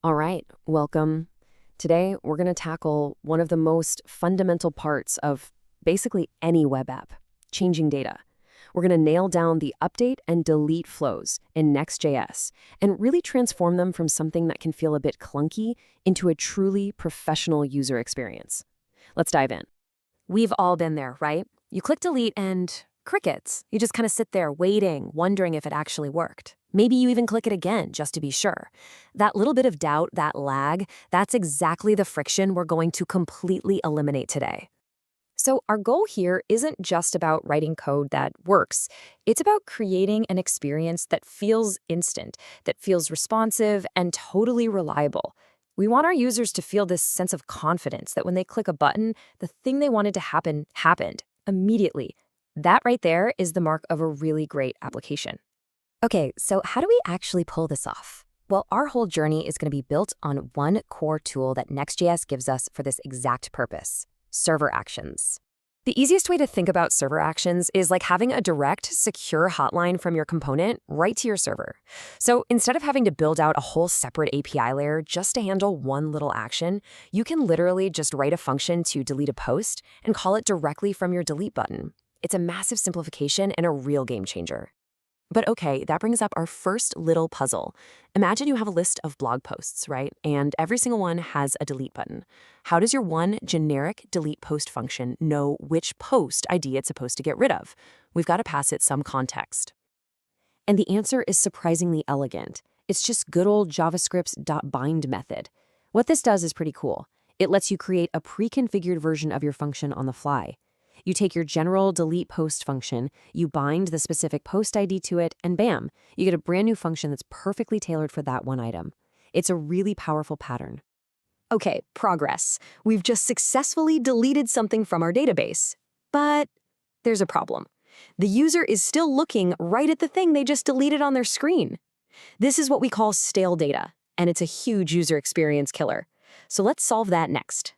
All right, welcome. Today, we're going to tackle one of the most fundamental parts of basically any web app, changing data. We're going to nail down the update and delete flows in Next.js and really transform them from something that can feel a bit clunky into a truly professional user experience. Let's dive in. We've all been there, right? You click delete and crickets. You just kind of sit there waiting, wondering if it actually worked. Maybe you even click it again just to be sure. That little bit of doubt, that lag, that's exactly the friction we're going to completely eliminate today. So our goal here isn't just about writing code that works. It's about creating an experience that feels instant, that feels responsive, and totally reliable. We want our users to feel this sense of confidence that when they click a button, the thing they wanted to happen happened immediately. That right there is the mark of a really great application. Okay, so how do we actually pull this off? Well, our whole journey is going to be built on one core tool that Next.js gives us for this exact purpose: Server Actions. The easiest way to think about Server Actions is like having a direct, secure hotline from your component right to your server. So instead of having to build out a whole separate API layer just to handle one little action, you can literally just write a function to delete a post and call it directly from your delete button. It's a massive simplification and a real game changer. But okay, that brings up our first little puzzle. Imagine you have a list of blog posts, right? And every single one has a delete button. How does your one generic delete post function know which post ID it's supposed to get rid of? We've got to pass it some context. And the answer is surprisingly elegant. It's just good old JavaScript's .bind method. What this does is pretty cool. It lets you create a pre-configured version of your function on the fly. You take your general delete post function, you bind the specific post ID to it, and bam, you get a brand new function that's perfectly tailored for that one item. It's a really powerful pattern. Okay, progress. We've just successfully deleted something from our database. But there's a problem. The user is still looking right at the thing they just deleted on their screen. This is what we call stale data, and it's a huge user experience killer. So let's solve that next.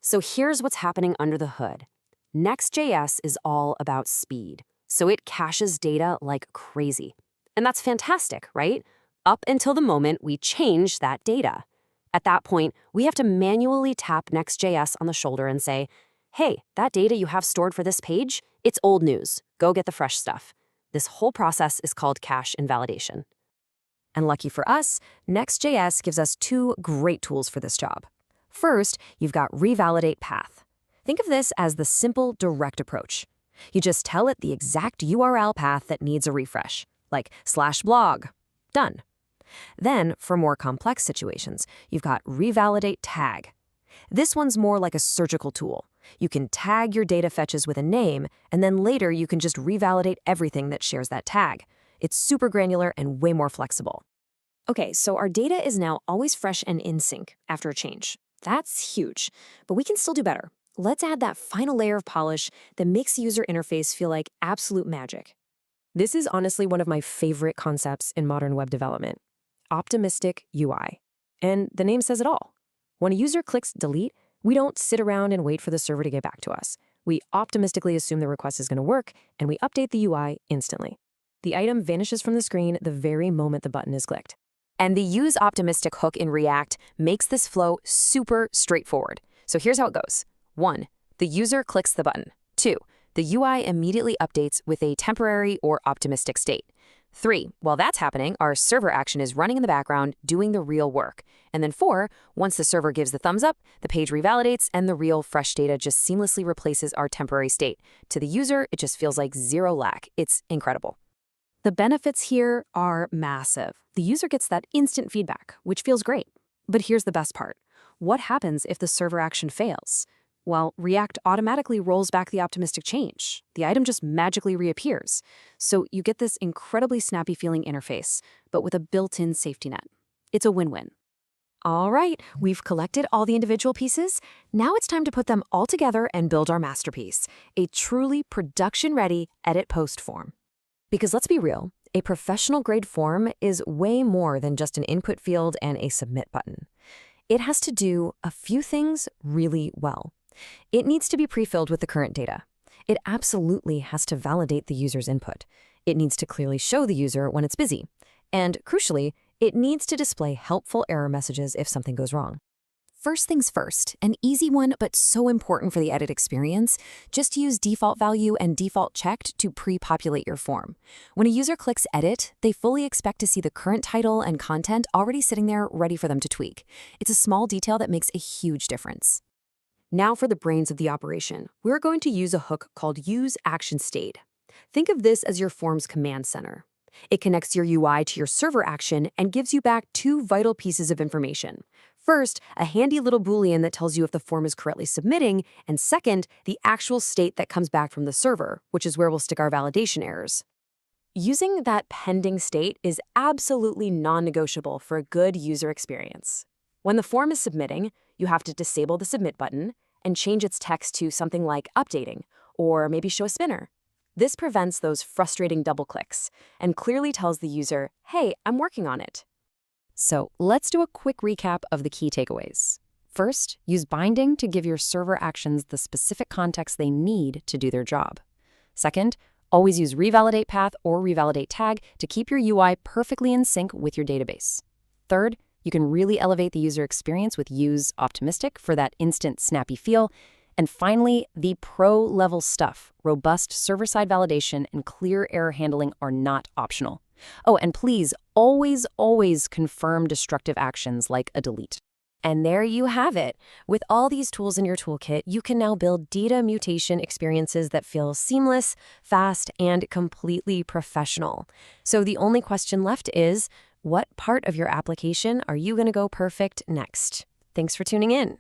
So here's what's happening under the hood. Next.js is all about speed, so it caches data like crazy. And that's fantastic, right? Up until the moment we change that data. At that point, we have to manually tap Next.js on the shoulder and say, hey, that data you have stored for this page, it's old news. Go get the fresh stuff. This whole process is called cache invalidation. And lucky for us, Next.js gives us two great tools for this job. First, you've got revalidatePath. Think of this as the simple, direct approach. You just tell it the exact URL path that needs a refresh, like /blog. Done. Then, for more complex situations, you've got revalidateTag. This one's more like a surgical tool. You can tag your data fetches with a name, and then later you can just revalidate everything that shares that tag. It's super granular and way more flexible. Okay, so our data is now always fresh and in sync after a change. That's huge, but we can still do better. Let's add that final layer of polish that makes the user interface feel like absolute magic. This is honestly one of my favorite concepts in modern web development: optimistic UI. And the name says it all. When a user clicks delete, we don't sit around and wait for the server to get back to us. We optimistically assume the request is going to work, and we update the UI instantly. The item vanishes from the screen the very moment the button is clicked. And the useOptimistic hook in React makes this flow super straightforward. So here's how it goes. 1. The user clicks the button. 2. The UI immediately updates with a temporary or optimistic state. 3. While that's happening, our server action is running in the background, doing the real work. And then 4, once the server gives the thumbs up, the page revalidates, and the real fresh data just seamlessly replaces our temporary state. To the user, it just feels like zero lag. It's incredible. The benefits here are massive. The user gets that instant feedback, which feels great. But here's the best part. What happens if the server action fails? Well, React automatically rolls back the optimistic change. The item just magically reappears. So you get this incredibly snappy feeling interface, but with a built-in safety net. It's a win-win. All right, we've collected all the individual pieces. Now it's time to put them all together and build our masterpiece, a truly production-ready edit post form. Because let's be real, a professional-grade form is way more than just an input field and a submit button. It has to do a few things really well. It needs to be pre-filled with the current data. It absolutely has to validate the user's input. It needs to clearly show the user when it's busy. And crucially, It needs to display helpful error messages if something goes wrong. First things first, an easy one but so important for the edit experience, just use default value and default checked to pre-populate your form. When a user clicks edit, they fully expect to see the current title and content already sitting there ready for them to tweak. It's a small detail that makes a huge difference. Now for the brains of the operation. We're going to use a hook called useActionState. Think of this as your form's command center. It connects your UI to your server action and gives you back two vital pieces of information. First, a handy little Boolean that tells you if the form is correctly submitting, and second, the actual state that comes back from the server, which is where we'll stick our validation errors. Using that pending state is absolutely non-negotiable for a good user experience. When the form is submitting, you have to disable the submit button and change its text to something like updating, or maybe show a spinner. This prevents those frustrating double clicks and clearly tells the user, hey, I'm working on it. So let's do a quick recap of the key takeaways. First, use binding to give your server actions the specific context they need to do their job. Second, always use revalidatePath or revalidateTag to keep your UI perfectly in sync with your database. Third, you can really elevate the user experience with useOptimistic for that instant, snappy feel. And finally, the pro-level stuff, robust server-side validation and clear error handling are not optional. Oh, and please, always confirm destructive actions like a delete. And there you have it. With all these tools in your toolkit, you can now build data mutation experiences that feel seamless, fast, and completely professional. So the only question left is, what part of your application are you going to go perfect next? Thanks for tuning in.